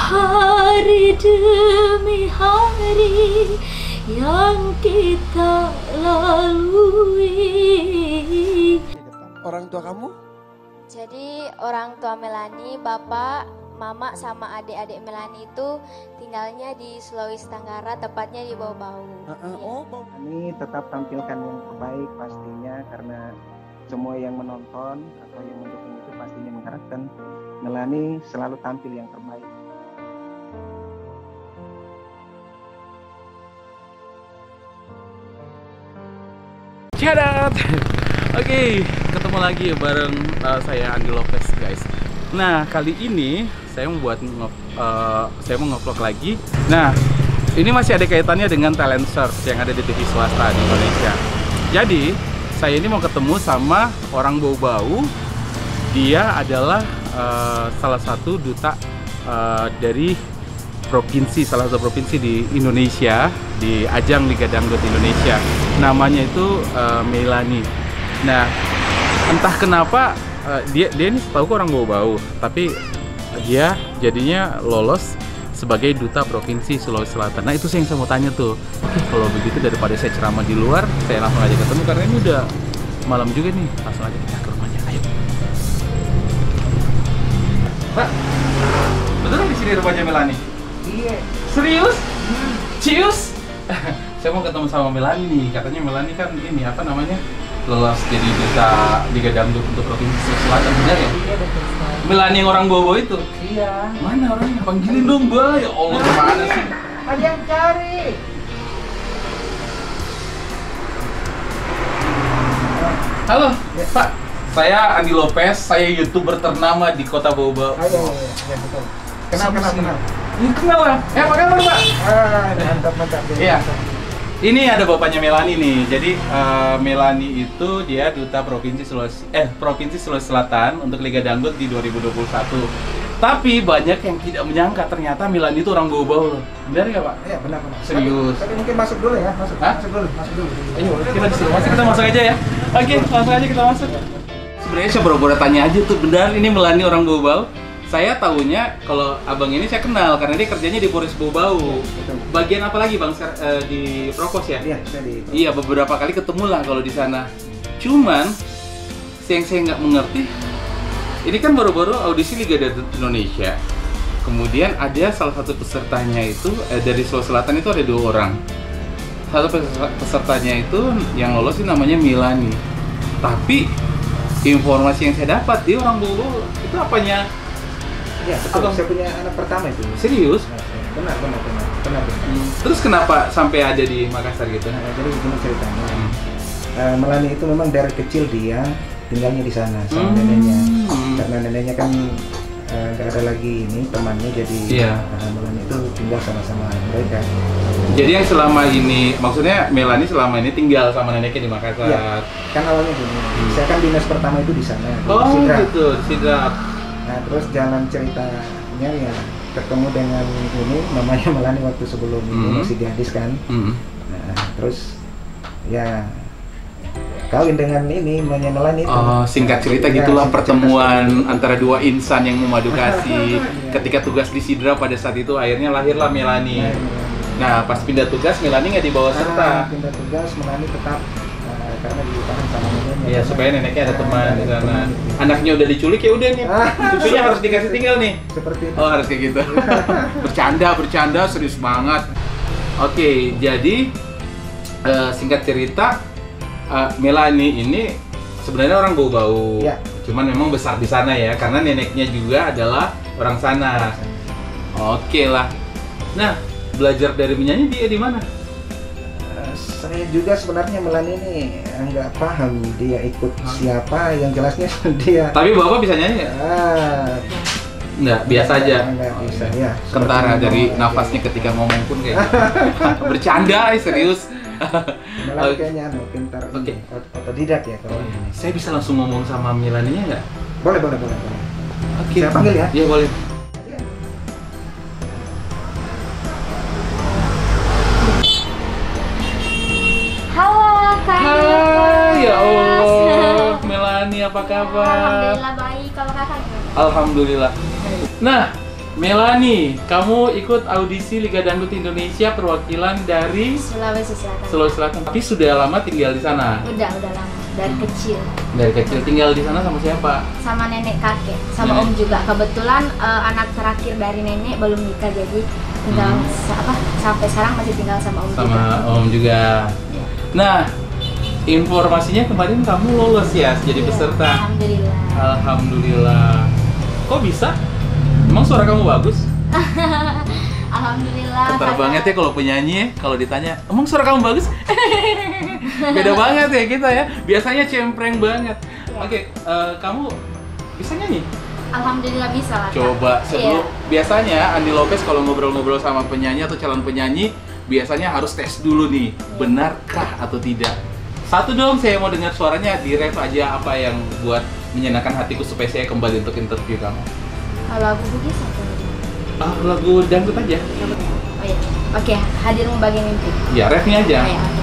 hari demi hari yang kita lalui. Orang tua kamu? Jadi orang tua Melani, bapak, mama sama adik-adik Melani itu tinggalnya di Sulawesi Tenggara, tepatnya di Bau-Bau. Ini tetap tampilkan yang terbaik pastinya, karena semua yang menonton atau yang mendukung itu pastinya mengharapkan Melani selalu tampil yang terbaik. Cadat. Oke, ketemu lagi bareng saya Andi Lopez, guys. Nah, kali ini saya mau nge-vlog lagi. Nah, ini masih ada kaitannya dengan talent search yang ada di TV swasta di Indonesia. Jadi, saya ini mau ketemu sama orang Bau-Bau. Dia adalah salah satu duta dari salah satu provinsi di Indonesia, di ajang Liga Dangdut Indonesia. Namanya itu Melani. Nah, entah kenapa dia ini setahu orang Bau-Bau, tapi dia jadinya lolos sebagai duta provinsi Sulawesi Selatan. Nah, itu sih yang saya mau tanya tuh. Oke, kalau begitu daripada saya ceramah di luar, saya langsung aja ketemu karena ini udah malam juga nih. Langsung aja kita ke rumahnya. Ayo. Pak, beneran di sini rumahnya Melani? Iya. Serius? Cius? Saya mau ketemu sama Melani nih. Katanya Melani kan ini apa namanya? Lolos jadi duta Liga Dangdut untuk provinsi Sulawesi Selatan, benar ya? Iya, betul sekali. Melani yang orang Bau-Bau itu? Iya. Mana orangnya? Panggilin dong, Mbak. Ya Allah, kemana sih? Ada yang cari. Halo, Pak. Saya Andi Lopez, saya YouTuber ternama di kota Bau-Bau. Ayo, ya betul. Kenal. Ini kenal lah. Apa kabar, Pak? Mantap. Iya. Ini ada bapaknya Melani nih. Jadi Melani itu dia duta provinsi Sulawesi Selatan untuk Liga Dangdut di 2021. Tapi banyak yang tidak menyangka ternyata Melani itu orang Bau-Bau loh. Benar nggak, Pak? Iya, benar. Serius. Tapi mungkin masuk dulu ya, masuk dulu. Ayo, kita disuruh masuk, kita masuk aja ya. Oke, langsung aja kita masuk. Sebenarnya saya boro-boro tanya aja tuh, benar ini Melani orang Bau-Bau? Saya tahunya kalau abang ini saya kenal karena dia kerjanya di Polres Bau-Bau. Bagian apa lagi bang di Prokos ya? Iya, saya di. Iya, beberapa kali ketemu lah kalau di sana. Cuman yang saya nggak mengerti, ini kan baru-baru audisi Liga Dangdut Indonesia. Kemudian ada salah satu pesertanya itu dari Sulawesi Selatan itu ada 2 orang. Satu pesertanya itu yang lolos sih namanya Melani. Tapi informasi yang saya dapat dia orang Bau-Bau. Itu apanya? Iya, betul. Saya punya anak pertama itu. Serius? Benar. Terus kenapa sampai ada di Makassar gitu? Jadi begini ceritanya. Melani itu memang dari kecil dia tinggalnya di sana sama neneknya. Karena neneknya kan nggak ada lagi ini temannya, jadi Melani itu tinggal sama mereka. Jadi yang selama ini, maksudnya Melani selama ini tinggal sama neneknya di Makassar? Iya, kan awalnya gini. Saya kan dinas pertama itu di sana. Oh di Sidrap. gitu, Sidrap. Nah, terus jalan ceritanya ya ketemu dengan ini namanya Melani waktu sebelum ini masih gadis kan. Nah, terus ya kawin dengan ini namanya Melani itu. Oh, singkat cerita Ya, gitulah singkat pertemuan cerita. antara 2 insan yang memadu kasih. Ketika tugas di Sidrap pada saat itu akhirnya lahirlah Melani. Nah, pas pindah tugas Melani nggak dibawa serta. Pindah tugas Melani tetap karena ditahan sama neneknya. Iya, supaya neneknya ada teman di sana. Anaknya udah diculik ya udah nih. Cucunya harus dikasih tinggal nih. Seperti itu. Oh, harus kayak gitu. bercanda serius banget. Oke, jadi singkat cerita Melani ini sebenarnya orang Bau-Bau. Ya. Cuman memang besar di sana ya, karena neneknya juga adalah orang sana. Oke lah. Nah, belajar dari menyanyi dia di mana? Saya juga sebenarnya Melani ini nggak paham dia ikut siapa, yang jelasnya dia. Tapi Bapak bisa nyanyi nggak? Nggak, biasa aja. Nggak bisa, ya. Kentara dari Seperti nafasnya ketika ngomong pun kayak gitu. Bercanda, serius. Melani kayaknya pintar, otodidak ya kalau ini. Saya bisa langsung ngomong sama Melani-nya nggak? Boleh. Oke. Saya panggil ya? Iya, boleh. Halo Kak. Hai, ya Allah. Melani, apa kabar? Alhamdulillah baik, kalau kakak gimana? Alhamdulillah. Nah, Melani, kamu ikut audisi Liga Dangdut Indonesia perwakilan dari Sulawesi Selatan. Sulawesi Selatan. Tapi sudah lama tinggal di sana. Udah lama dari kecil. Dari kecil tinggal di sana sama siapa? Sama nenek kakek, sama om juga. Kebetulan anak terakhir dari nenek belum nikah, jadi tinggal sampai sekarang masih tinggal sama om juga. Sama om juga. Ya. Nah, informasinya kemarin kamu lolos ya jadi peserta. Alhamdulillah. Alhamdulillah. Kok bisa? Emang suara kamu bagus? Alhamdulillah. Ketar banget ya kalau penyanyi ya, kalau ditanya, emang suara kamu bagus? Beda banget ya kita ya, biasanya cempreng banget. Ya. Oke, kamu bisa nyanyi? Alhamdulillah bisa lah. Kak. Coba sebelum, Iya. biasanya Andi Lopez kalau ngobrol-ngobrol sama penyanyi atau calon penyanyi, biasanya harus tes dulu nih, benarkah atau tidak. Satu dong, saya mau dengar suaranya, di ref aja apa yang buat menyenangkan hatiku supaya saya kembali untuk interview kamu. Kalau aku Bugis apa? Lagu dangdut aja. Oh iya. Oke, hadir membagi mimpi. Ya, refnya aja. Oh, iya, oke.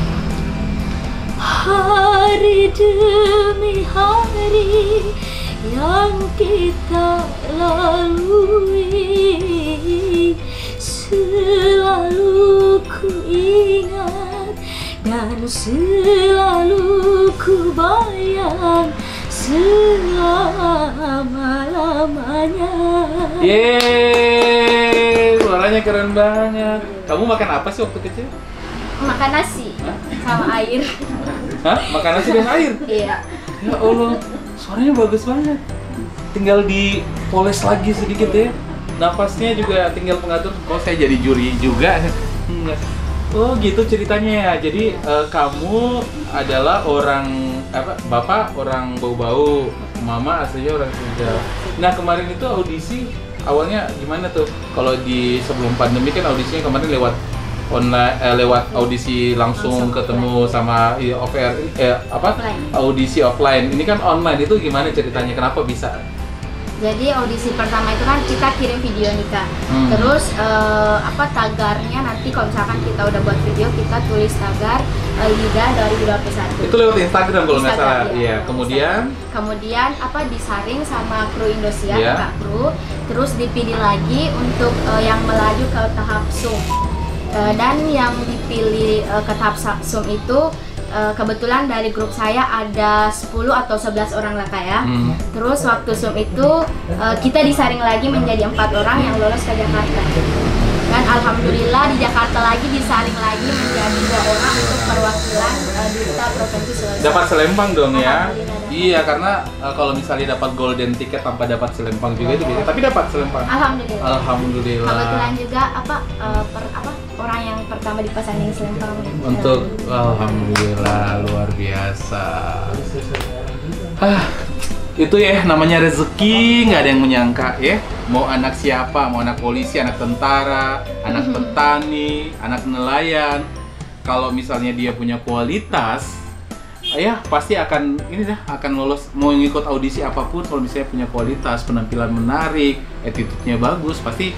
Hari demi hari yang kita lalui, selalu ku ingat dan selalu ku bayang selama-lamanya. Yeay, suaranya keren banget. Kamu makan apa sih waktu kecil? Makan nasi sama air. Hah? Makan nasi dan air? Iya. Ya Allah, suaranya bagus banget. Tinggal dipoles lagi sedikit ya. Nafasnya juga tinggal pengatur. Kok saya jadi juri juga? Enggak. Oh gitu ceritanya ya. Jadi kamu adalah orang bapak orang Bau-Bau, mama aslinya orang Sunda. Nah kemarin itu audisi awalnya gimana tuh? Kalau di sebelum pandemi kan audisinya kemarin lewat online, lewat audisi langsung ketemu sama offline, audisi offline. Ini kan online, itu gimana ceritanya? Kenapa bisa? Jadi audisi pertama itu kan kita kirim video nih Kak. Terus tagarnya nanti kalau misalkan kita udah buat video, kita tulis tagar Liga 2021. Itu lewat Instagram kalau nggak salah. Iya. Kemudian disaring sama kru Indosiar, Iya. Kak Kru. Terus dipilih lagi untuk yang melaju ke tahap Zoom. Dan yang dipilih ke tahap Zoom itu kebetulan dari grup saya ada 10 atau 11 orang lah Kak ya. Terus waktu Zoom itu kita disaring lagi menjadi 4 orang yang lolos ke Jakarta. Dan alhamdulillah di Jakarta lagi disaring lagi menjadi 2 orang untuk perwakilan duta Provinsi Sulawesi. dapat selempang dong ya. Alhamdulillah. Iya, karena kalau misalnya dapat golden ticket tanpa dapat selempang juga itu biasa. Tapi dapat selempang. Alhamdulillah. Alhamdulillah. Kebetulan juga orang yang pertama dipasangin selempang Untuk alhamdulillah luar biasa. Itu ya namanya rezeki, nggak ada yang menyangka ya. Mau anak siapa, mau anak polisi, anak tentara, anak petani, anak nelayan. Kalau misalnya dia punya kualitas, ya pasti akan akan lolos. Mau ngikut audisi apapun, kalau misalnya punya kualitas, penampilan menarik, attitude-nya bagus, pasti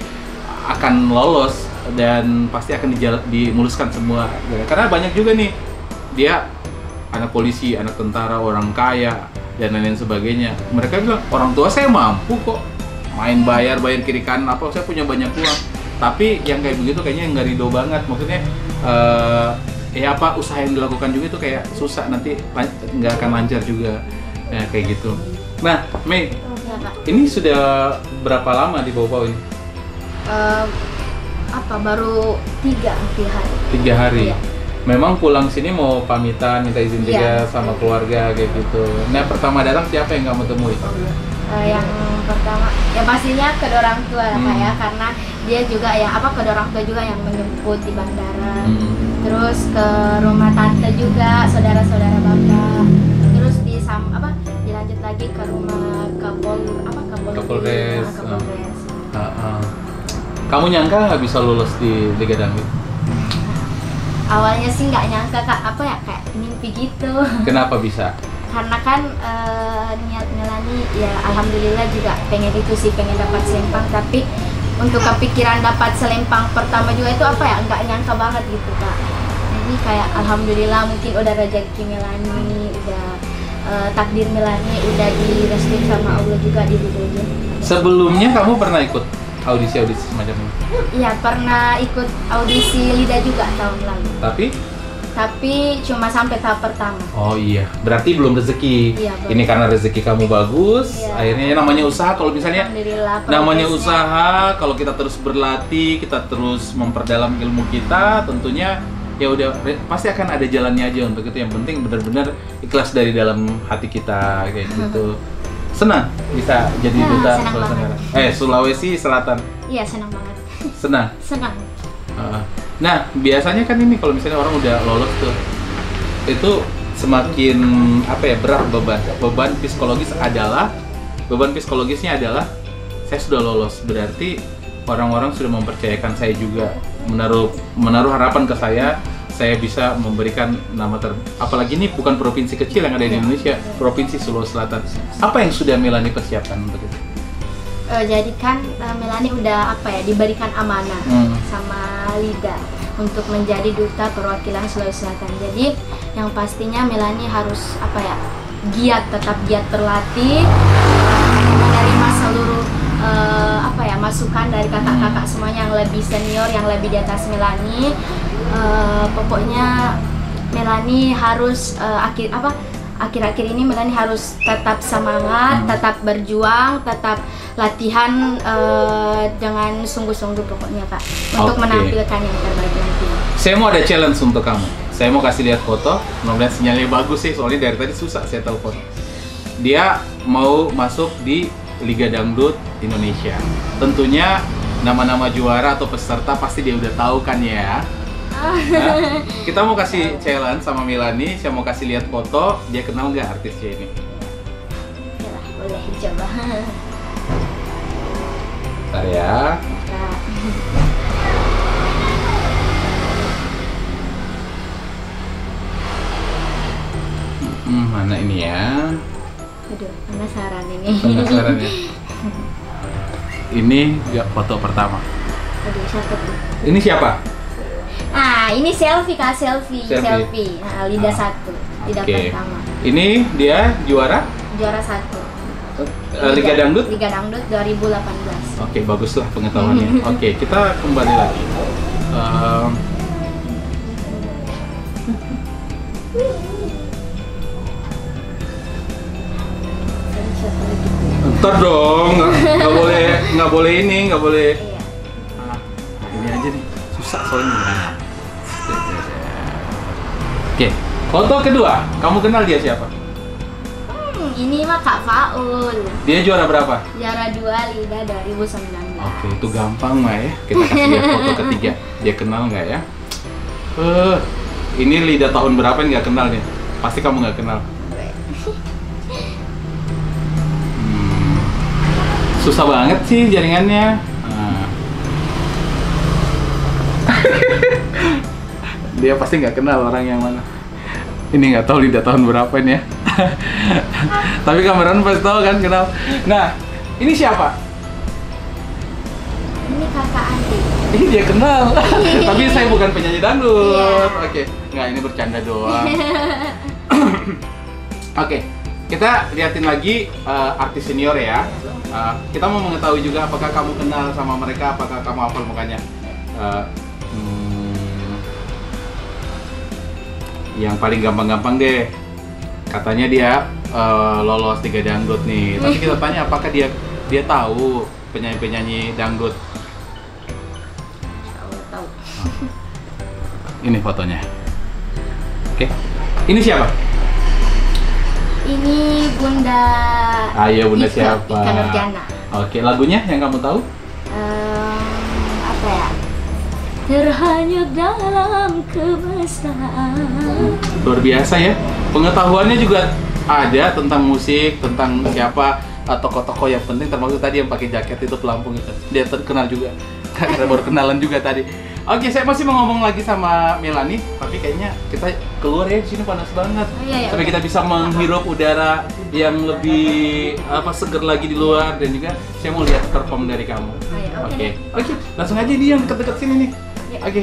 akan lolos dan pasti akan dimuluskan semua. Karena banyak juga nih dia anak polisi, anak tentara, orang kaya dan lain-lain sebagainya. Mereka bilang orang tua saya mampu kok, main bayar kiri kanan apa, saya punya banyak uang. Tapi yang kayak begitu kayaknya nggak ridho banget. Maksudnya usaha yang dilakukan juga itu kayak susah, nanti nggak akan lancar juga kayak gitu. Nah Mei, ini sudah berapa lama di Bau-Bau ini? Baru 3 hari. 3 hari. Iya. Memang pulang sini mau pamitan, minta izin juga Iya. sama keluarga kayak gitu. Nah pertama datang siapa yang kamu temui? Yang pertama ya pastinya kedua orang tua lah Kak ya, karena dia juga kedua orang tua juga yang menjemput di bandara. Terus ke rumah tante juga, saudara-saudara bapak. Terus dilanjut lagi ke rumah Kapolres. Kapolres. Kamu nyangka nggak bisa lulus di Liga Dangdut? Awalnya sih nggak nyangka Kak, kayak mimpi gitu. Kenapa bisa? Karena kan niat Melani ya alhamdulillah juga pengen itu sih, pengen dapat selempang, tapi untuk kepikiran dapat selempang pertama juga itu nggak nyangka banget gitu Kak. Jadi kayak alhamdulillah mungkin udah rezeki Melani, udah takdir Melani udah direstuin sama Allah juga di dunia. Sebelumnya kamu pernah ikut audisi semacam ini? Iya, pernah ikut audisi Lida juga tahun lalu. Tapi cuma sampai tahap pertama. Oh iya, berarti belum rezeki. Iya, belum. Ini karena rezeki kamu bagus, Iya. akhirnya namanya usaha. Kalau misalnya Alhamdulillah, namanya progresnya. usaha, kalau kita terus berlatih, kita terus memperdalam ilmu kita, tentunya ya udah pasti akan ada jalannya aja untuk itu. Yang penting benar-benar ikhlas dari dalam hati kita kayak gitu. Senang bisa jadi Ya, duta senang Sulawesi banget. Tenggara. Sulawesi Selatan. Iya, senang banget. Senang. Senang. Nah, biasanya kan ini kalau misalnya orang udah lolos tuh, itu semakin apa ya, berat beban psikologisnya adalah saya sudah lolos, berarti orang-orang sudah mempercayakan saya juga, menaruh harapan ke saya bisa memberikan nama apalagi ini bukan provinsi kecil yang ada di Indonesia, provinsi Sulawesi Selatan. Apa yang sudah Melanie persiapkan untuk itu? Jadi kan Melanie udah diberikan amanah sama Lida untuk menjadi duta perwakilan Sulawesi Selatan. Jadi yang pastinya Melanie harus tetap giat berlatih, menerima seluruh masukan dari kakak-kakak semuanya yang lebih senior, yang lebih di atas Melanie. Pokoknya Melanie harus akhir-akhir ini Melanie harus tetap semangat, tetap berjuang, tetap latihan dengan sungguh-sungguh pokoknya Kak, untuk menampilkan yang terbaik nanti. Saya mau ada challenge untuk kamu. Saya mau kasih lihat foto, mudah-mudahan sinyalnya bagus sih, soalnya dari tadi susah saya telepon. Dia mau masuk di Liga Dangdut Indonesia. Tentunya nama-nama juara atau peserta pasti dia udah tahu kan ya. Nah, kita mau kasih challenge sama Melanie, saya mau kasih lihat foto, dia kenal nggak artisnya ini? Yalah, boleh dicoba. Bentar ya. Mana ini ya? Aduh, penasaran ini. Penasaran ya? Ini nggak foto pertama. Aduh, siapa tuh? Ini siapa? Ini selfie Kak, selfie. Nah, Lida 1, Lida pertama. Ini dia juara? Juara 1. Liga Dangdut? Liga Dangdut 2018. Oke, baguslah pengetahuannya. Oke, kita kembali lagi. Ntar dong, nggak boleh ini, nggak boleh. Iya. Ini aja nih, susah soalnya. Oke, foto kedua, kamu kenal dia siapa? Ini mah Kak Faul. Dia juara berapa? Juara 2 Lida 2019. Oke, itu gampang mah ya. Kita kasih lihat foto ketiga. Dia kenal nggak ya? Ini Lida tahun berapa nggak kenal nih? Pasti kamu nggak kenal. Susah banget sih jaringannya. Dia pasti nggak kenal orang yang mana. Ini nggak tahu Lida tahun berapa ini ya. Tapi kameramen pasti tahu kan, kenal. Nah, ini siapa? Ini kakak Andi. Ini dia kenal. Tapi saya bukan penyanyi dangdut. Iya. Oke, nggak, ini bercanda doang. Oke, kita liatin lagi artis senior ya. Kita mau mengetahui juga apakah kamu kenal sama mereka, apakah kamu hafal mukanya. Yang paling gampang-gampang deh. Katanya dia lolos Liga Dangdut nih. Tapi kita tanya apakah dia tahu penyanyi-penyanyi dangdut. Tahu. Ini fotonya. Oke. Ini siapa? Ini Bunda. Ayo, Bunda Ika, siapa? Ika Nurjana. Oke, lagunya yang kamu tahu? Apa ya? Terhanyut dalam kemesraan. Luar biasa ya. Pengetahuannya juga ada tentang musik, tentang siapa tokoh-tokoh yang penting, termasuk tadi yang pakai jaket itu pelampung itu. Dia terkenal juga. Karena baru kenalan juga tadi. Oke, saya masih mau ngomong lagi sama Melanie, tapi kayaknya kita keluar ya, di sini panas banget. Iya, Supaya kita bisa menghirup udara yang lebih seger lagi di luar, dan juga saya mau lihat perform dari kamu. Iya, Oke, langsung aja nih yang deket-deket sini nih. Iya. Oke.